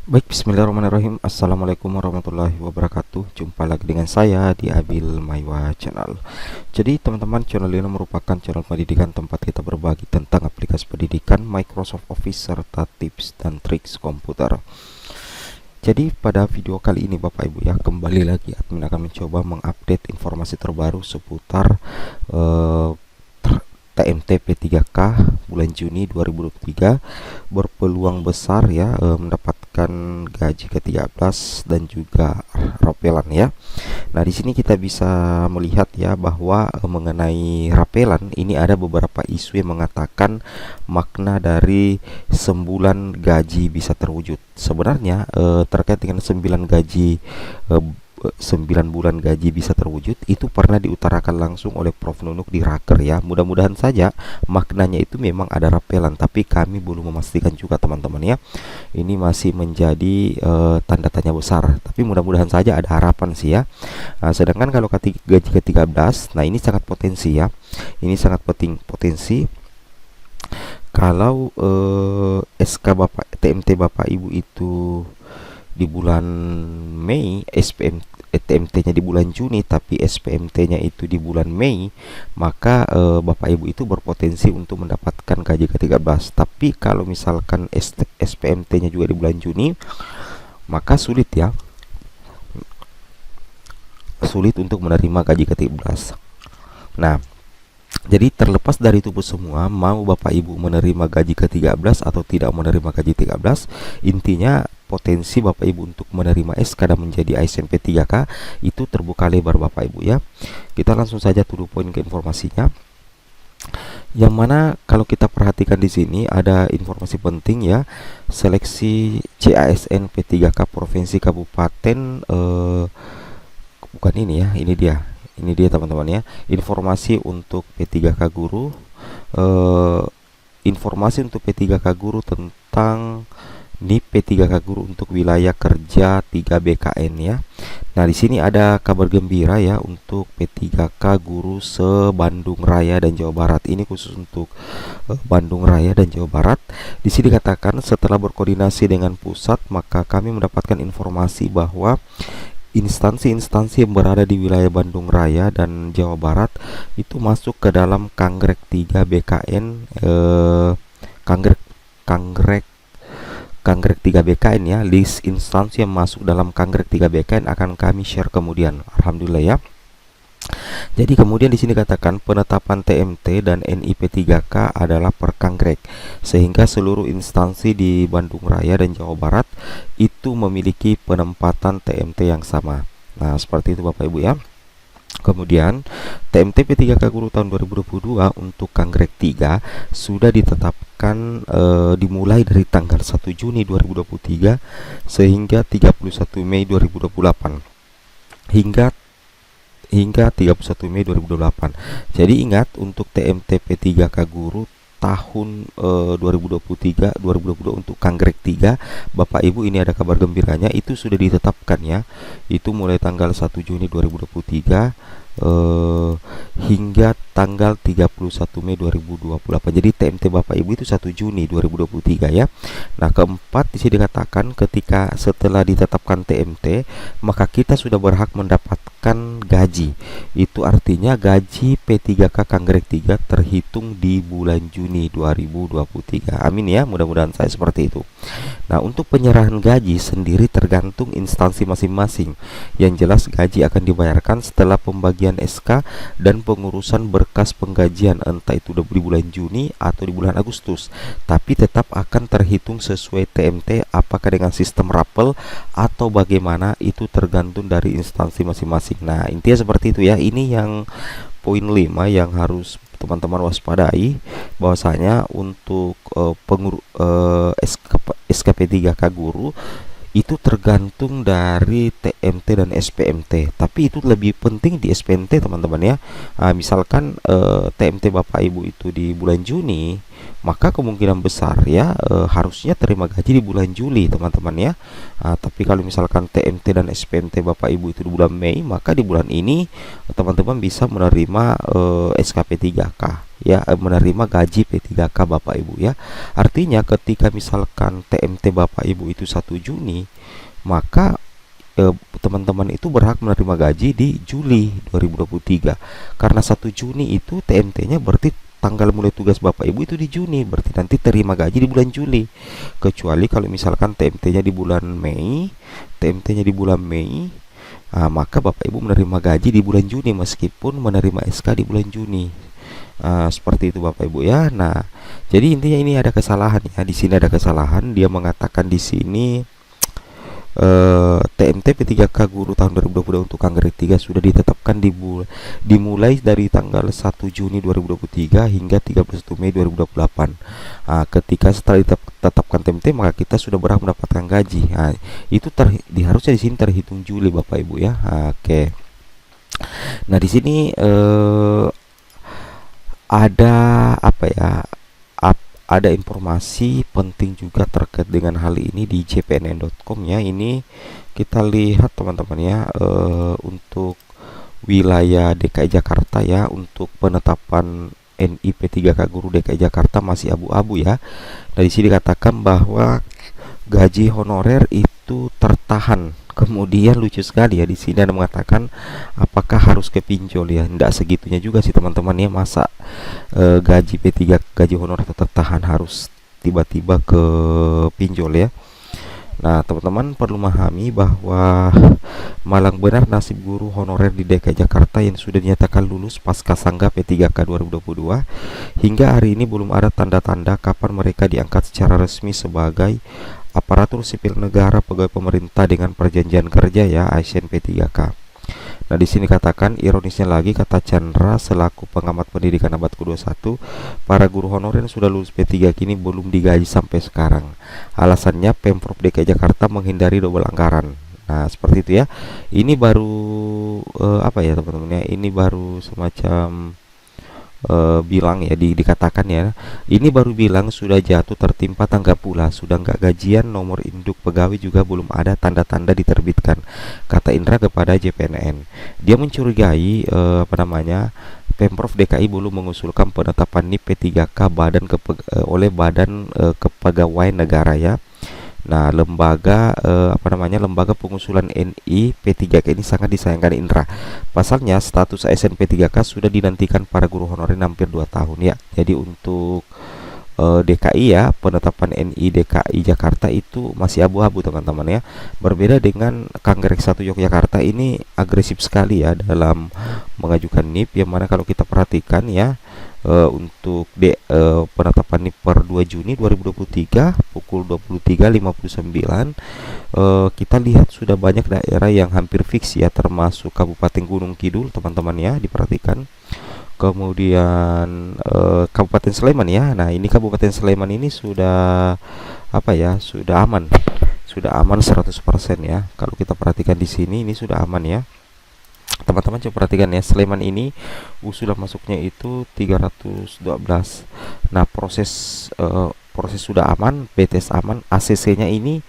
Baik, bismillahirrahmanirrahim. Assalamualaikum warahmatullahi wabarakatuh. Jumpa lagi dengan saya di Abil Maiwa Channel. Jadi teman-teman, channel ini merupakan channel pendidikan tempat kita berbagi tentang aplikasi pendidikan, Microsoft Office, serta tips dan triks komputer. Jadi pada video kali ini Bapak Ibu ya, kembali lagi admin akan mencoba mengupdate informasi terbaru seputar eh, TMT P3K bulan Juni 2023 berpeluang besar ya mendapatkan gaji ke-13 dan juga rapelan ya. Nah, di sini kita bisa melihat ya bahwa mengenai rapelan ini ada beberapa isu yang mengatakan makna dari 9 gaji bisa terwujud. Sebenarnya terkait dengan 9 gaji 9 bulan gaji bisa terwujud itu pernah diutarakan langsung oleh Prof Nunuk di Raker ya. Mudah-mudahan saja maknanya itu memang ada rapelan, tapi kami belum memastikan juga teman-teman ya. Ini masih menjadi tanda tanya besar, tapi mudah-mudahan saja ada harapan sih ya. Sedangkan kalau gaji ke-13, nah ini sangat potensi ya. Ini sangat potensi kalau SK Bapak TMT Bapak Ibu itu di bulan Mei, TMT-nya di bulan Juni tapi SPMT-nya itu di bulan Mei, maka Bapak Ibu itu berpotensi untuk mendapatkan gaji ke-13. Tapi kalau misalkan SPMT-nya juga di bulan Juni, maka sulit ya. Sulit untuk menerima gaji ke-13. Nah, jadi terlepas dari itu semua, mau Bapak Ibu menerima gaji ke-13 atau tidak menerima gaji 13, intinya potensi Bapak Ibu untuk menerima SK dan menjadi ASN P3K itu terbuka lebar Bapak Ibu ya. Kita langsung saja to the point ke informasinya. Yang mana kalau kita perhatikan di sini ada informasi penting ya. Seleksi CASN P3K Provinsi Kabupaten bukan ini ya, ini dia. Ini dia teman-teman ya, informasi untuk P3K guru, informasi untuk P3K guru tentang NIP P3K guru untuk wilayah kerja 3 BKN ya. Nah, di sini ada kabar gembira ya untuk P3K guru se-Bandung Raya dan Jawa Barat. Ini khusus untuk Bandung Raya dan Jawa Barat. Di sini dikatakan setelah berkoordinasi dengan pusat, maka kami mendapatkan informasi bahwa instansi-instansi yang berada di wilayah Bandung Raya dan Jawa Barat itu masuk ke dalam Kangrek 3 BKN Kangrek Kangrek Kangrek 3 BKN ya. List instansi yang masuk dalam Kangrek 3 BKN akan kami share kemudian. Alhamdulillah ya. Jadi kemudian di sini katakan penetapan TMT dan NIP 3K adalah per Kangrek, sehingga seluruh instansi di Bandung Raya dan Jawa Barat itu memiliki penempatan TMT yang sama. Nah, seperti itu Bapak Ibu ya. Kemudian TMT P3K Guru tahun 2022 untuk Kangrek 3 sudah ditetapkan dimulai dari tanggal 1 Juni 2023 sehingga 31 Mei 2028 hingga 31 Mei 2028. Jadi ingat untuk TMT P3K Guru tahun 2023-2022 untuk Kangrek 3 Bapak Ibu, ini ada kabar gembiranya, itu sudah ditetapkan ya. Itu mulai tanggal 1 Juni 2023 hingga tanggal 31 Mei 2028. Jadi TMT Bapak Ibu itu 1 Juni 2023 ya. Nah, keempat di sini dikatakan ketika setelah ditetapkan TMT, maka kita sudah berhak mendapatkan gaji. Itu artinya gaji P3K Kangrek 3 terhitung di bulan Juni 2023. Amin ya, mudah-mudahan saya seperti itu. Nah, untuk penyerahan gaji sendiri tergantung instansi masing-masing. Yang jelas gaji akan dibayarkan setelah pembagian SK dan pengurusan berkas penggajian, entah itu di bulan Juni atau di bulan Agustus. Tapi tetap akan terhitung sesuai TMT, apakah dengan sistem rapel atau bagaimana itu tergantung dari instansi masing-masing. Nah, intinya seperti itu ya. Ini yang poin 5 yang harus teman-teman waspadai, bahwasanya untuk SKP 3K guru itu tergantung dari TMT dan SPMT. Tapi itu lebih penting di SPMT teman-teman ya. Misalkan TMT Bapak Ibu itu di bulan Juni, maka kemungkinan besar ya harusnya terima gaji di bulan Juli teman-teman ya. Tapi kalau misalkan TMT dan SPMT Bapak Ibu itu di bulan Mei, maka di bulan ini teman-teman bisa menerima SKP 3K ya, menerima gaji P3K Bapak Ibu ya. Artinya ketika misalkan TMT Bapak Ibu itu 1 Juni, maka teman-teman itu berhak menerima gaji di Juli 2023. Karena 1 Juni itu TMT-nya, berarti tanggal mulai tugas Bapak Ibu itu di Juni, berarti nanti terima gaji di bulan Juli. Kecuali kalau misalkan TMT-nya di bulan Mei, maka Bapak Ibu menerima gaji di bulan Juni meskipun menerima SK di bulan Juni. Seperti itu Bapak Ibu ya. Nah, jadi intinya ini ada kesalahan ya. Di sini ada kesalahan. Dia mengatakan di sini TMT P3K Guru tahun 2022 untuk Anggrek 3 sudah ditetapkan dimulai dari tanggal 1 Juni 2023 hingga 31 Mei 2028. Ketika setelah ditetapkan TMT, maka kita sudah berhak mendapatkan gaji. Itu harusnya di sini terhitung Juli Bapak Ibu ya. Oke. Nah, di sini ada apa ya? Ada informasi penting juga terkait dengan hal ini di jpnn.com ya. Ini kita lihat teman-teman ya, untuk wilayah DKI Jakarta ya, untuk penetapan NI P3K Guru DKI Jakarta masih abu-abu ya. Nah, di sini dikatakan bahwa gaji honorer itu tertahan. Kemudian lucu sekali ya, di sini ada mengatakan apakah harus ke pinjol ya. Tidak segitunya juga sih teman-teman ya. Masa gaji P3 gaji honorer tertahan harus tiba-tiba ke pinjol ya. Nah, teman-teman perlu memahami bahwa malang benar nasib guru honorer di DKI Jakarta yang sudah dinyatakan lulus pasca Sangga P3K 2022. Hingga hari ini belum ada tanda-tanda kapan mereka diangkat secara resmi sebagai aparatur sipil negara pegawai pemerintah dengan perjanjian kerja ya, ASN P3K. Nah, di sini katakan ironisnya lagi, kata Chandra selaku pengamat pendidikan abad ke-21, para guru honorer yang sudah lulus P3 kini belum digaji sampai sekarang. Alasannya Pemprov DKI Jakarta menghindari double anggaran. Nah, seperti itu ya. Ini baru apa ya teman-teman ya? Ini baru semacam bilang ya, dikatakan ya, ini baru bilang sudah jatuh tertimpa tangga pula, sudah nggak gajian, nomor induk pegawai juga belum ada tanda-tanda diterbitkan, kata Indra kepada JPNN. Dia mencurigai Pemprov DKI belum mengusulkan penetapan NIP P3K oleh Badan Kepegawaian Negara ya. Nah, lembaga pengusulan NI P3K ini sangat disayangkan Indra. Pasalnya status ASN P3K sudah dinantikan para guru honorer hampir 2 tahun ya. Jadi untuk DKI ya, penetapan NI DKI Jakarta itu masih abu-abu teman-teman ya. Berbeda dengan Kanggrek 1 Yogyakarta, ini agresif sekali ya dalam mengajukan NIP, yang mana kalau kita perhatikan ya, untuk penetapan NIP per 2 Juni 2023 pukul 23.59, kita lihat sudah banyak daerah yang hampir fix ya, termasuk Kabupaten Gunung Kidul teman-teman ya, diperhatikan. Kemudian Kabupaten Sleman ya. Nah, ini Kabupaten Sleman ini sudah sudah aman 100% ya. Kalau kita perhatikan di sini, ini sudah aman ya. Teman-teman coba perhatikan ya, Sleman ini usulan masuknya itu 312. Nah, proses sudah aman, BTS aman, ACC-nya ini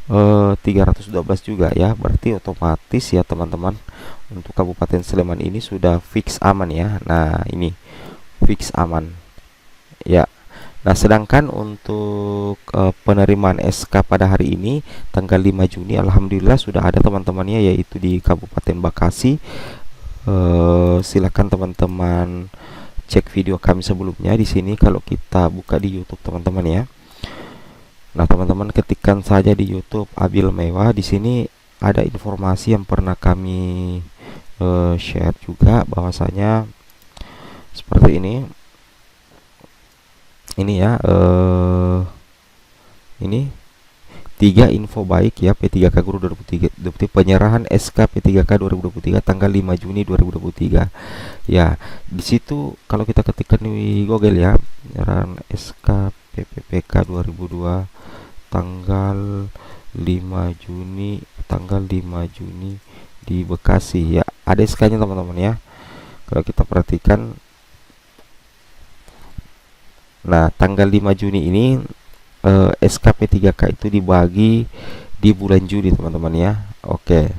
312 juga ya. Berarti otomatis ya teman-teman, untuk Kabupaten Sleman ini sudah fix aman ya. Nah, ini fix aman ya. Nah, sedangkan untuk penerimaan SK pada hari ini tanggal 5 Juni alhamdulillah sudah ada teman-temannya, yaitu di Kabupaten Bekasi. Silakan teman-teman cek video kami sebelumnya di sini kalau kita buka di YouTube teman-teman ya. Nah, teman-teman ketikkan saja di YouTube Abil Mewah. Di sini ada informasi yang pernah kami share juga, bahwasanya seperti ini. Ini ya, ini 3 info baik ya P3K Guru 2023, penyerahan SK P3K 2023 tanggal 5 Juni 2023 ya. Di situ kalau kita ketikkan di Google ya, penyerahan SK PPPK 2002 tanggal 5 Juni di Bekasi ya, ada SK-nya teman-teman ya. Kalau kita perhatikan, nah tanggal 5 Juni ini SK P3K itu dibagi di bulan Juni teman-teman ya. Oke.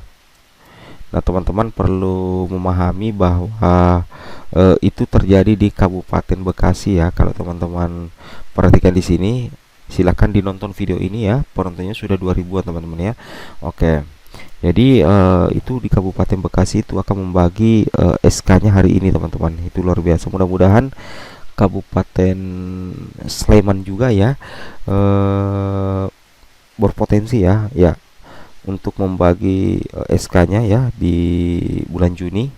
Nah, teman-teman perlu memahami bahwa itu terjadi di Kabupaten Bekasi ya. Kalau teman-teman perhatikan di sini, silahkan dinonton video ini ya. Penontonnya sudah 2000-an teman-teman ya. Oke. Jadi itu di Kabupaten Bekasi itu akan membagi SK-nya hari ini teman-teman. Itu luar biasa. Mudah-mudahan Kabupaten Sleman juga ya berpotensi ya untuk membagi SK-nya ya di bulan Juni.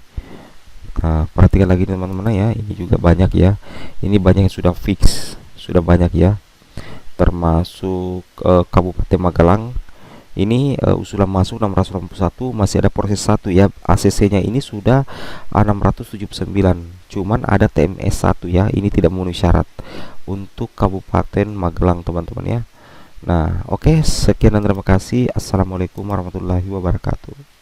Nah, perhatikan lagi teman-teman ya, ini juga banyak ya. Ini banyak yang sudah fix, sudah banyak ya. Termasuk Kabupaten Magelang. Ini usulan masuk 681, masih ada proses satu ya. ACC-nya ini sudah 679. Cuman ada TMS 1 ya. Ini tidak memenuhi syarat untuk Kabupaten Magelang teman-teman ya. Nah, oke, sekian dan terima kasih. Assalamualaikum warahmatullahi wabarakatuh.